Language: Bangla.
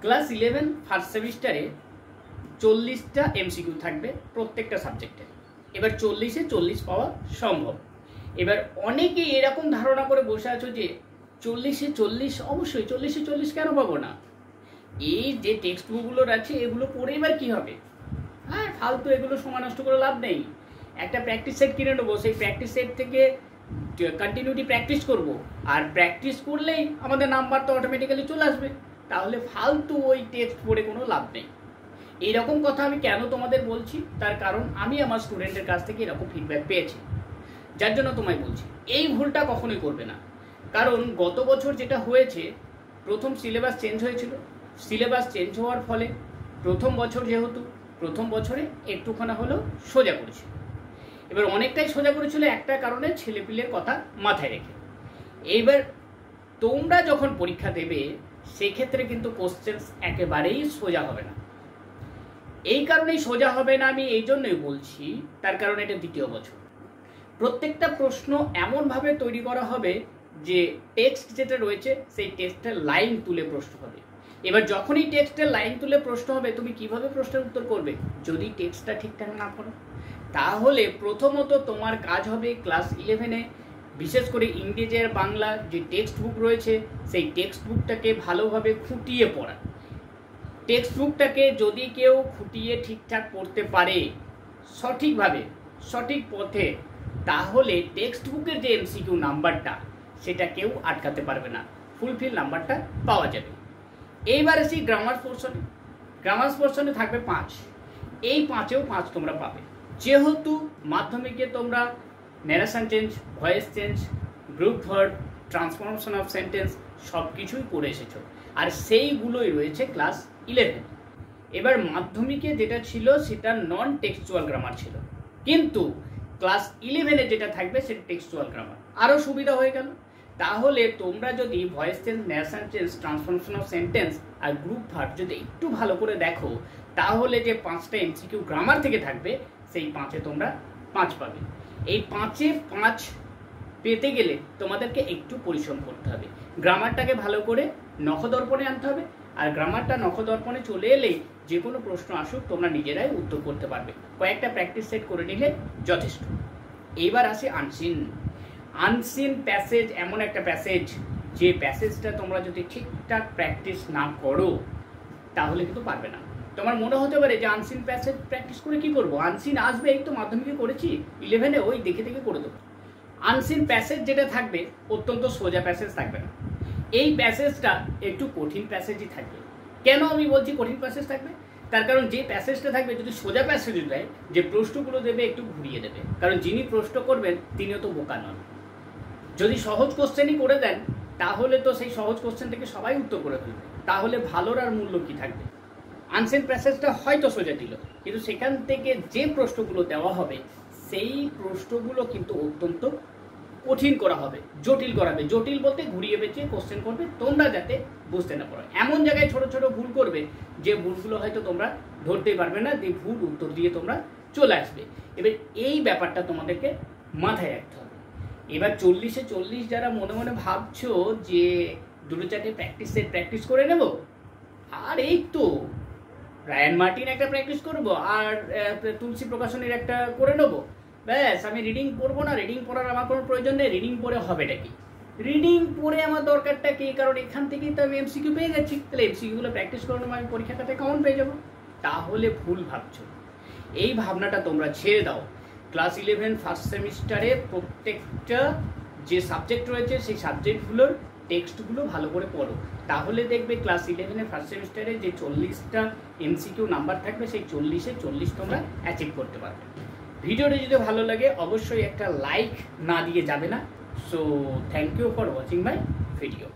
ক্লাস 11 ফার্স্ট সেমিস্টারে 40টা এমসিকিউ থাকবে প্রত্যেকটা সাবজেক্টে। এবার 40-এ 40 পাওয়া সম্ভব। এবার অনেকেই এরকম ধারণা করে বসে আছো যে 40-এ 40 অবশ্যই 40-এ 40 কেন পাবো না, এই যে টেক্সট বুকগুলোর আছে এগুলো পড়ে এবার কী হবে, হ্যাঁ ফালতু এগুলো সময় নষ্ট করে লাভ নেই। একটা প্র্যাকটিস সেট কিনে নেবো, সেই প্র্যাকটিস সেট থেকে কন্টিনিউটি প্র্যাকটিস করব, আর প্র্যাকটিস করলেই আমাদের নাম্বার তো অটোমেটিক্যালি চলে আসবে। তাহলে ফালতু ওই টেক্সট পড়ে কোনো লাভ নেই। এইরকম কথা আমি কেন তোমাদের বলছি, তার কারণ আমি আমার স্টুডেন্টের কাছ থেকে এরকম ফিডব্যাক পেয়েছি, যার জন্য তোমায় বলছি এই ভুলটা কখনোই করবে না। কারণ গত বছর যেটা হয়েছে, প্রথম সিলেবাস চেঞ্জ হয়েছিল, সিলেবাস চেঞ্জ হওয়ার ফলে প্রথম বছর যেহেতু প্রথম বছরে একটুখানা হলেও সোজা করেছে। এবার অনেকটাই সোজা করেছিল একটা কারণে, ছেলেপিলের কথা মাথায় রেখে। এইবার তোমরা যখন পরীক্ষা দেবে সেক্ষেত্রে কিন্তু কোশ্চেন্স একেবারেই সোজা হবে না। এই কারণেই সোজা হবে না আমি এই জন্যই বলছি, তার কারণ এটা দ্বিতীয় বছর। প্রত্যেকটা প্রশ্ন এমনভাবে তৈরি করা হবে যে টেক্সট যেটা রয়েছে সেই টেক্সটের লাইন তুলে প্রশ্ন হবে। এবার যখনই টেক্সটের লাইন তুলে প্রশ্ন হবে, তুমি কিভাবে প্রশ্নের উত্তর করবে যদি টেক্সটটা ঠিকঠাক না করো? তাহলে প্রথমত তোমার কাজ হবে ক্লাস 11-এ বিশেষ করে ইংরেজি আর বাংলা যে টেক্সট বুক রয়েছে সেই টেক্সট বুকটাকে ভালোভাবে খুঁটিয়ে পড়া। টেক্সট বুকটাকে যদি কেউ খুঁটিয়ে ঠিকঠাক পড়তে পারে সঠিকভাবে সঠিক পথে, তাহলে টেক্সট বুকের যে এমসিকিউ নাম্বারটা সেটা কেউ আটকাতে পারবে না, ফুলফিল নাম্বারটা পাওয়া যাবে। এইবার আসি গ্রামার পোর্শনে। গ্রামার পোর্শনে থাকবে 5, এই 5-এও 5 তোমরা পাবে। যেহেতু মাধ্যমিকে তোমরা narration change, voice change, group verb, transformation of sentence সব কিছুই পড়ে এসেছো, আর সেইগুলোই রয়েছে ক্লাস 11। এবার মাধ্যমিকে যেটা ছিল সেটা নন টেক্সচুয়াল গ্রামার ছিল, কিন্তু ক্লাস 11-এ যেটা থাকবে সেটা টেক্সচুয়াল গ্রামার। আরও সুবিধা হয়ে গেল। তাহলে তোমরা যদি voice change, narration change, transformation of sentence আর গ্রুপ ভার্ব যদি একটু ভালো করে দেখো, তাহলে যে 5টা এমসিকিউ গ্রামার থেকে থাকবে সেই 5-এ তোমরা 5 পাবে। এই 5-এ 5 পেতে গেলে তোমাদেরকে একটু পরিশ্রম করতে হবে। গ্রামারটাকে ভালো করে নখদর্পণে আনতে হবে, আর গ্রামারটা নখদর্পণে চলে এলেই যে কোনো প্রশ্ন আসুক তোমরা নিজেরাই উত্তর করতে পারবে। কয়েকটা প্র্যাকটিস সেট করে নিলে যথেষ্ট। এইবার আসে আনসিন। আনসিন প্যাসেজ এমন একটা প্যাসেজ যে প্যাসেজটা তোমরা যদি ঠিকঠাক প্র্যাকটিস না করো তাহলে কিন্তু পারবে না। তোমার মনে হতে পারে যে আনসিন প্যাসেজ প্র্যাকটিস করে কি করব, আনসিন আসবে, এই তো মাধ্যমিকে করেছি, 11-এ ওই দেখে দেখে করে দেবো। আনসিন প্যাসেজ যেটা থাকবে অত্যন্ত সোজা প্যাসেজ থাকবে না, এই প্যাসেজটা একটু কঠিন প্যাসেজই থাকবে। কেন আমি বলছি কঠিন প্যাসেজ থাকবে, তার কারণ যে প্যাসেজটা থাকবে যদি সোজা প্যাসেজ দেয়, যে প্রশ্নগুলো দেবে একটু ঘুরিয়ে দেবে, কারণ যিনি প্রশ্ন করবেন তিনিও তো বোকা নন। যদি সহজ কোশ্চেনই করে দেন তাহলে তো সেই সহজ কোশ্চেন থেকে সবাই উত্তর করে ফেলবে, তাহলে ভালোর আর মূল্য কি থাকবে? আনসিন প্যাসেজটা হয়তো সোজা দিল, কিন্তু সেখান থেকে যে প্রশ্নগুলো দেওয়া হবে সেই প্রশ্নগুলো কিন্তু অত্যন্ত কঠিন করা হবে, জটিল করাবে। জটিল বলতে ঘুরিয়ে বেঁচিয়ে কোশ্চেন করবে, তোমরা যাতে বুঝতে না পারো। এমন জায়গায় ছোট ছোট ভুল করবে যে ভুলগুলো হয়তো তোমরা ধরতেই পারবে না, যে ভুল উত্তর দিয়ে তোমরা চলে আসবে। এবার এই ব্যাপারটা তোমাদেরকে মাথায় রাখতে হবে। এবার 40-এ 40 যারা মনে মনে ভাবছো যে 2-4টে প্র্যাকটিস সেট প্র্যাকটিস করে নেব, আর এই তো রায়ান মার্টিন একটা প্র্যাকটিস করবো, আর তুলসী প্রকাশনীর একটা করে নেবো, ব্যাস আমি রিডিং পড়বো না, রিডিং পড়ার আমার কোনো প্রয়োজন নেই। রিডিং পড়ে হবেটা কি, রিডিং পড়ে আমার দরকারটা কি, কারণ এখান থেকেই তো আমি এমসিকিউ পেয়ে যাচ্ছি, তাহলে এমসিকিউগুলো প্র্যাকটিস করে নেবো, আমি পরীক্ষা খাতায় কমন পেয়ে যাবো। তাহলে ভুল ভাবছো, এই ভাবনাটা তোমরা ছেড়ে দাও। ক্লাস 11 ফার্স্ট সেমিস্টারে প্রত্যেকটা যে সাবজেক্ট রয়েছে সেই সাবজেক্টগুলোর টেক্সটগুলো ভালো করে পড়ো, তাহলে দেখবে ক্লাস 11-এ ফার্স্ট সেমিস্টারে যে 40টা এমসিকিউ নাম্বার থাকবে সেই 40-এ 40 তোমরা অ্যাচিভ করতে পারবে। ভিডিওটা যদি ভালো লাগে অবশ্যই একটা লাইক না দিয়ে যাবে না। So thank you for watching my video.